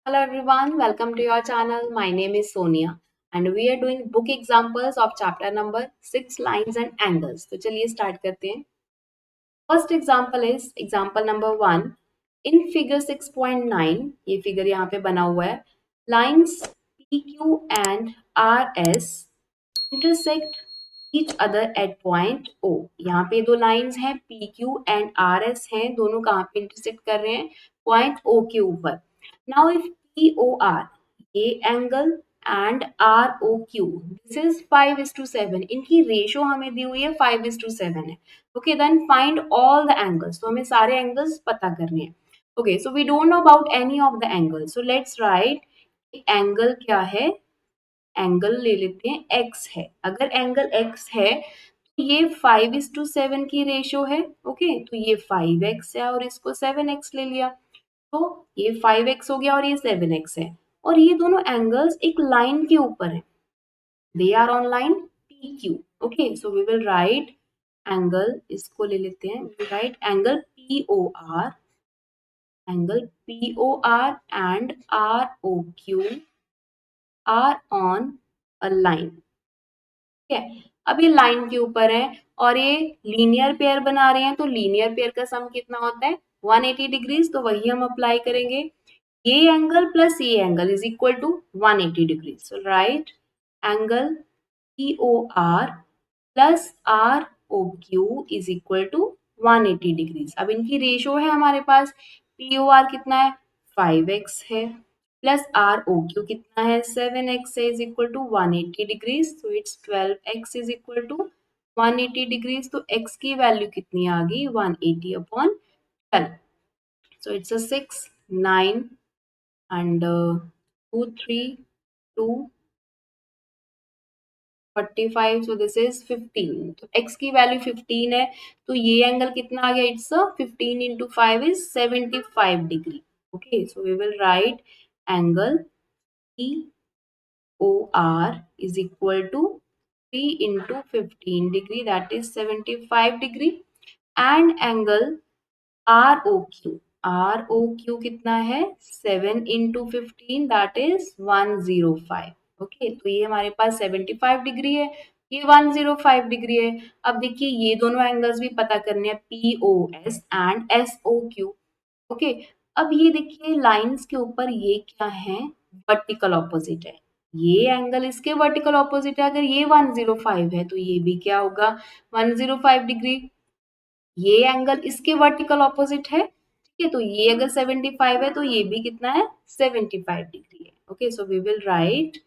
Hello everyone, welcome to your channel. My name is Sonia and we are doing book examples of chapter number 6 lines and angles. तो चलिए start करते हैं. First example is example number 1. In figure 6.9, ये figure यहाँ पे बना हुआ है. Lines PQ and RS intersect each other at point O. यहाँ पे दो lines हैं PQ and RS हैं, दोनों कहाँ पे intersect कर रहे हैं? Point O के ऊपर. Now if POR, ये angle and ROQ, this is 5:7. इनकी रेशो हमें दी हुई है 5:7 है. Okay, then find all the angles. तो हमें सारे एंगल्स पता करने हैं. Okay, so we don't know about any of the angle, so let's write angle क्या है. एंगल ले लेते हैं x है. अगर एंगल x है तो ये 5:7 की रेशो है. ओके, तो ये 5x है और इसको 7x ले लिया, तो ये 5x हो गया और ये 7x है. और ये दोनों एंगल्स एक लाइन के ऊपर है. They are on line PQ. Okay, so we will write angle, इसको ले लेते हैं, we write angle POR, angle POR and ROQ are on a line. ठीक है, अब ये लाइन के ऊपर है और ये लीनियर पेयर बना रहे हैं, तो लीनियर पेयर का सम कितना होता है? 180 डिग्रीज. तो वही हम अप्लाई करेंगे. ये एंगल प्लस ये angle is equal to 180 degrees. So write angle POR plus ROQ is equal to 180 degrees. अब इनकी रेशो है हमारे पास. POR कितना है? 5x है, प्लस ROQ कितना है? 7x है, इज इक्वल टू 180 डिग्रीज. तो it's 12x is equal to 180 degrees. तो x की वैल्यू कितनी आ गई? 180 upon 12. So it's a 6, 9 and 2, 3, 2, 45. So this is 15. तो x की वैल्यू 15 है, तो ये एंगल कितना आ गया? It's 15 into 5 is 75 degree. Okay, so we will write angle POR is equal to 3 into 15 degree, that is 75 degree. And angle ROQ, ROQ कितना है? 7 into 15, that is 105. Okay, तो ये हमारे पास 75 डिग्री है, ये 105 डिग्री है. अब देखिए ये दोनों एंगल्स भी पता करने हैं, POS एंड SOQ. ओके, अब ये देखिए लाइंस के ऊपर ये क्या है? वर्टिकल ऑपोजिट है. ये एंगल इसके वर्टिकल ऑपोजिट है. अगर ये 105 है तो ये भी क्या होगा? 105 डिग्री. ये एंगल इसके वर्टिकल ऑपोजिट है. ठीक है, तो ये अगर 75 है तो ये भी कितना है? 75 डिग्री है. Okay, so we will write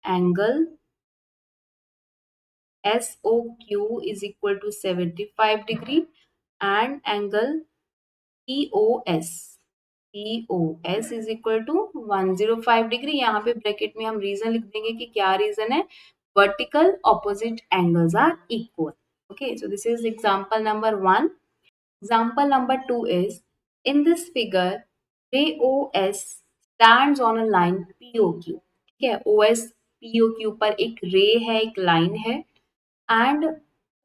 angle SOQ is equal to 75 degree and angle POS is equal to 105 degree. यहाँ पे ब्रैकेट में हम रीजन लिख देंगे कि क्या रीजन है? Vertical opposite angles are equal. Okay, so this is example number 1. Example number 2 is, in this figure, ray OS stands on a line POQ. ठीक है, OS POQ पर एक रे है, एक लाइन है, एंड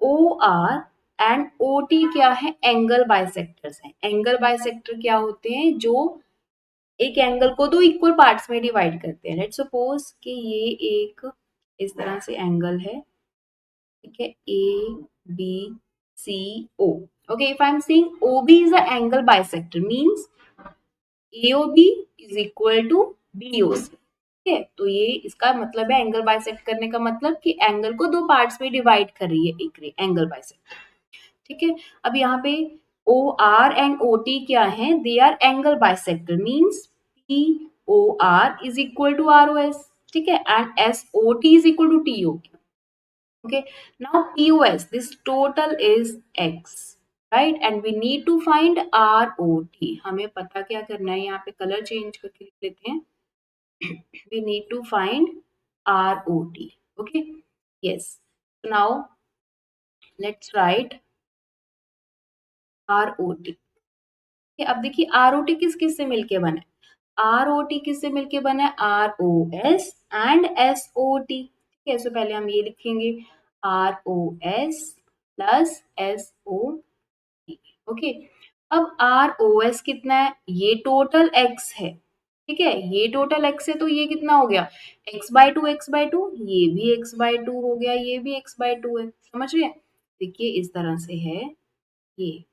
OR एंड OT क्या है? एंगल बाइसेक्टर्स हैं. एंगल बाइसेक्टर क्या होते हैं? जो एक एंगल को दो इक्वल पार्ट्स में डिवाइड करते हैं. लेट्स सपोज कि ये एक इस तरह से एंगल है. ठीक है, ABCO. Okay, if I'm saying OB is an angle bisector, means AOB is equal to BOC. ठीक है, तो ये इसका मतलब है एंगल बाइसेक्ट करने का मतलब कि एंगल को दो पार्ट्स में डिवाइड कर रही है एक रे, एंगल बाइसेक्टर. ठीक है, अब यहाँ पे OR एंड OT क्या है? They R angle bisector, means POR is equal to ROS. ठीक है, and SOT is equal to TOQ. Okay, now POS, this total is X, right? And we need to find ROT. हमें पता क्या करना है? यहाँ पे कलर चेंज करके लिख लेते हैं. We need to find ROT. Okay, yes. So now let's write ROT. Okay, अब देखिए ROT किस किस से मिलके बना है? ROT किससे मिलके बना है? ROS and SOT. ठीक है, सो पहले हम ये लिखेंगे ROS प्लस SOT. ओके, अब आर ओ एस कितना है, ये टोटल एक्स है, ठीक है, ये टोटल एक्स है तो ये कितना हो गया, x/2 x/2, ये भी x/2 हो गया, ये भी x/2 है, समझ रहे हैं। देखिए इस तरह से है ये,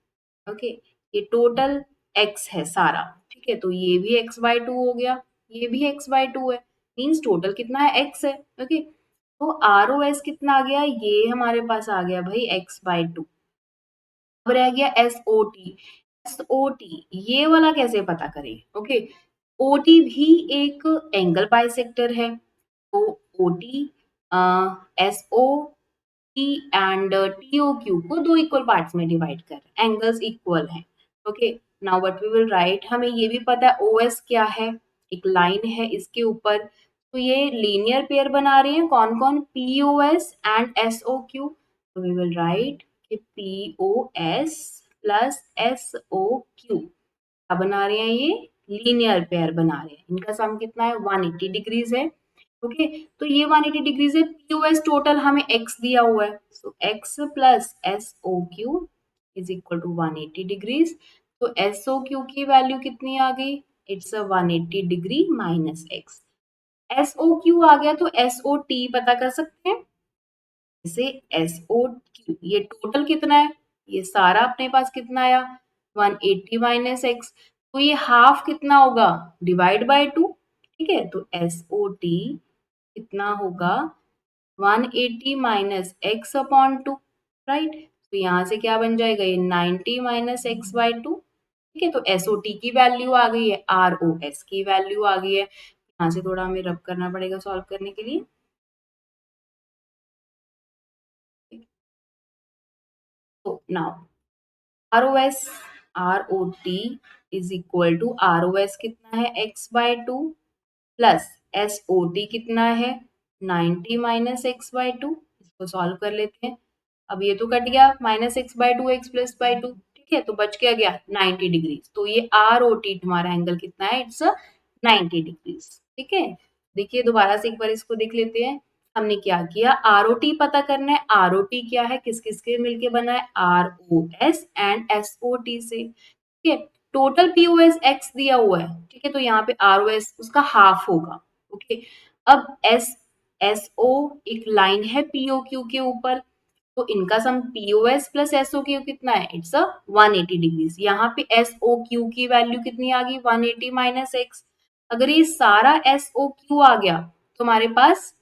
ओके, ये टोटल x है सारा, ठीक है, तो ये भी x/2 हो गया, ये भी x/2 है, मीन्स टोटल कितना है, x है, ओके। तो आर ओ एस कितना आ गया, ये हमारे पास आ गया भाई x/2। अब रह गया S O T. S O T ये वाला कैसे पता करें, ओके। ओ टी भी एक एंगल बाइसेक्टर है, तो O T S O T and T O Q को दो इक्वल पार्ट्स में डिवाइड कर, एंगल्स इक्वल हैं, okay. Now what we will write, हमें ये भी पता है ओ एस क्या है, एक लाइन है इसके ऊपर, तो ये लीनियर पेयर बना रहे हैं कौन कौन, P O S and S O Q, तो वी विल राइट कि P O S plus S O Q क्या बना रहे हैं, ये लीनियर पेयर बना रहे हैं, इनका सम कितना है 180 डिग्रीज है, ओके। तो ये 180 डिग्रीज है, पीओएस टोटल हमें x दिया हुआ है, so x plus S O Q is equal to 180 degrees, तो एस ओ क्यू की वैल्यू कितनी आ गई, it's 180 degree minus x, S O Q आ गया तो एस ओ टी पता कर सकते हैं, इसे एस ओ क्यू, ये टोटल कितना है, ये सारा अपने पास कितना आया 180 माइनस एक्स, तो ये हाफ कितना होगा, डिवाइड बाय 2, ठीक है, तो एस ओ टी कितना होगा 180 माइनस एक्स अपॉन 2, राइट, तो यहाँ से क्या बन जाएगा, ये 90 माइनस x/2, ठीक है, तो एस ओ टी की वैल्यू आ गई है, आर ओ एस की वैल्यू आ गई है, यहाँ से थोड़ा हमें रब करना पड़ेगा सॉल्व करने के लिए। तो now R O S, R O T is equal to, R O S कितना है x/2 plus S O T कितना है 90 माइनस x/2, इसको सॉल्व कर लेते हैं। अब ये तो कट गया, minus x/2 x plus by two, ठीक है, तो बच क्या गया 90 डिग्रीज, तो ये आर ओ टी हमारा एंगल कितना है, इट्स 90 डिग्रीज, ठीक है। देखिए दोबारा से एक बार इसको देख लेते हैं, हमने क्या किया, आर ओ टी पता करना है, आर ओ टी क्या है, किस किस के मिलके बना है, R O S and S O T से, ठीक है, टोटल पीओएस एक्स दिया हुआ है, ठीक है, तो यहाँ पे आरओएस उसका हाफ होगा, ओके। अब एस एस ओ एक लाइन है पीओ क्यू के ऊपर, तो इनका सम पीओएस प्लस एसओ क्यू कितना है, इट्स 180 डिग्रीज, यहाँ पे एस ओ क्यू की वैल्यू कितनी आ गई 180 माइनस एक्स, अगर ये सारा एस ओ क्यू आ गया तो हमारे पास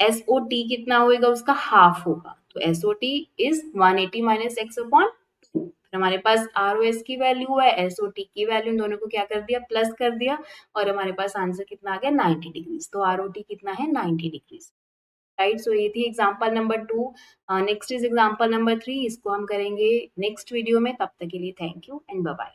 एस ओ टी कितना होएगा, उसका हाफ होगा, तो S O T is 180 minus x upon 2, फिर हमारे पास आर ओ एस की वैल्यू है, एस ओ टी की वैल्यू, इन दोनों को क्या कर दिया, प्लस कर दिया, और हमारे पास आंसर कितना आ गया 90 डिग्रीज, तो आर ओ टी कितना है 90 डिग्रीज, राइट। सो ये थी example number 2, next is example number 3, इसको हम करेंगे नेक्स्ट वीडियो में, तब तक के लिए thank you and bye bye.